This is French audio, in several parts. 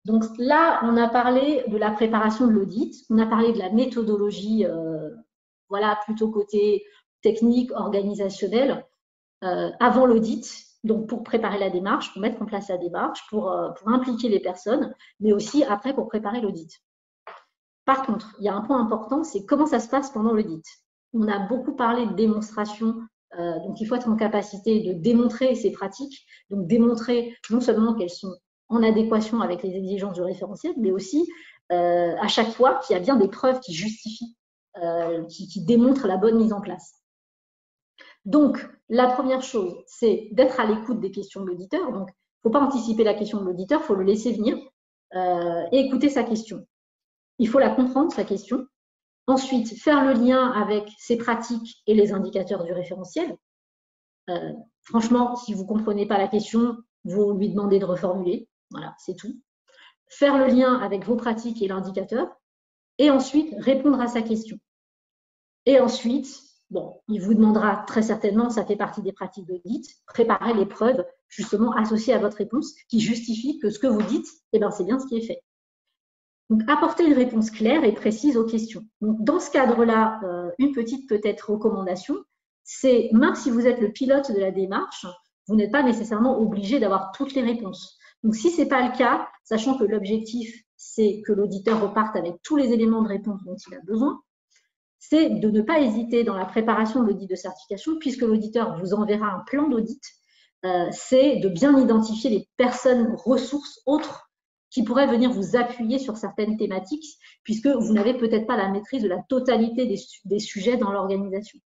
Donc là, on a parlé de la préparation de l'audit, on a parlé de la méthodologie, voilà, plutôt côté technique, organisationnel, avant l'audit, donc pour préparer la démarche, pour mettre en place la démarche, pour impliquer les personnes, mais aussi après pour préparer l'audit. Par contre, il y a un point important, c'est comment ça se passe pendant l'audit. On a beaucoup parlé de démonstration, donc il faut être en capacité de démontrer ces pratiques, donc démontrer non seulement qu'elles sont en adéquation avec les exigences du référentiel, mais aussi à chaque fois qu'il y a bien des preuves qui justifient, qui démontrent la bonne mise en place. Donc, la première chose, c'est d'être à l'écoute des questions de l'auditeur. Donc, il ne faut pas anticiper la question de l'auditeur, il faut le laisser venir et écouter sa question. Il faut la comprendre, sa question. Ensuite, faire le lien avec ses pratiques et les indicateurs du référentiel. Franchement, si vous ne comprenez pas la question, vous lui demandez de reformuler. Voilà, c'est tout. Faire le lien avec vos pratiques et l'indicateur. Et ensuite, répondre à sa question. Et ensuite, bon, il vous demandera très certainement, ça fait partie des pratiques d'audit, préparer les preuves justement associées à votre réponse qui justifient que ce que vous dites, eh ben, c'est bien ce qui est fait. Donc, apporter une réponse claire et précise aux questions. Donc, dans ce cadre-là, une petite peut-être recommandation, c'est même si vous êtes le pilote de la démarche, vous n'êtes pas nécessairement obligé d'avoir toutes les réponses. Donc, si ce n'est pas le cas, sachant que l'objectif, c'est que l'auditeur reparte avec tous les éléments de réponse dont il a besoin, c'est de ne pas hésiter dans la préparation de l'audit de certification, puisque l'auditeur vous enverra un plan d'audit, c'est de bien identifier les personnes ressources autres qui pourraient venir vous appuyer sur certaines thématiques, puisque vous n'avez peut-être pas la maîtrise de la totalité des sujets dans l'organisation.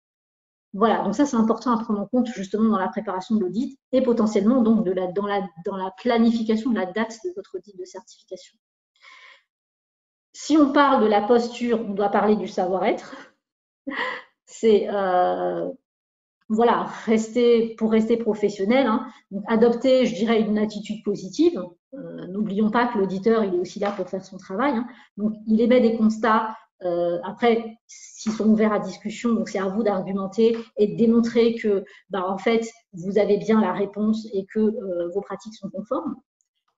Voilà, donc ça c'est important à prendre en compte justement dans la préparation de l'audit et potentiellement donc dans la planification de la date de votre audit de certification. Si on parle de la posture, on doit parler du savoir-être. C'est voilà, pour rester professionnel, hein, donc adopter, je dirais, une attitude positive. N'oublions pas que l'auditeur, il est aussi là pour faire son travail. Hein, donc, il émet des constats. Après, s'ils sont ouverts à discussion, donc c'est à vous d'argumenter et de démontrer que, bah, en fait, vous avez bien la réponse et que vos pratiques sont conformes.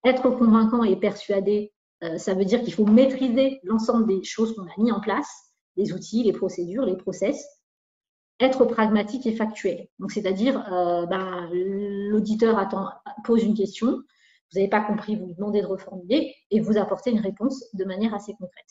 Être convaincant et persuadé, ça veut dire qu'il faut maîtriser l'ensemble des choses qu'on a mis en place, les outils, les procédures, les process. Être pragmatique et factuel. Donc, c'est-à-dire, l'auditeur pose une question, vous n'avez pas compris, vous lui demandez de reformuler et vous apportez une réponse de manière assez concrète.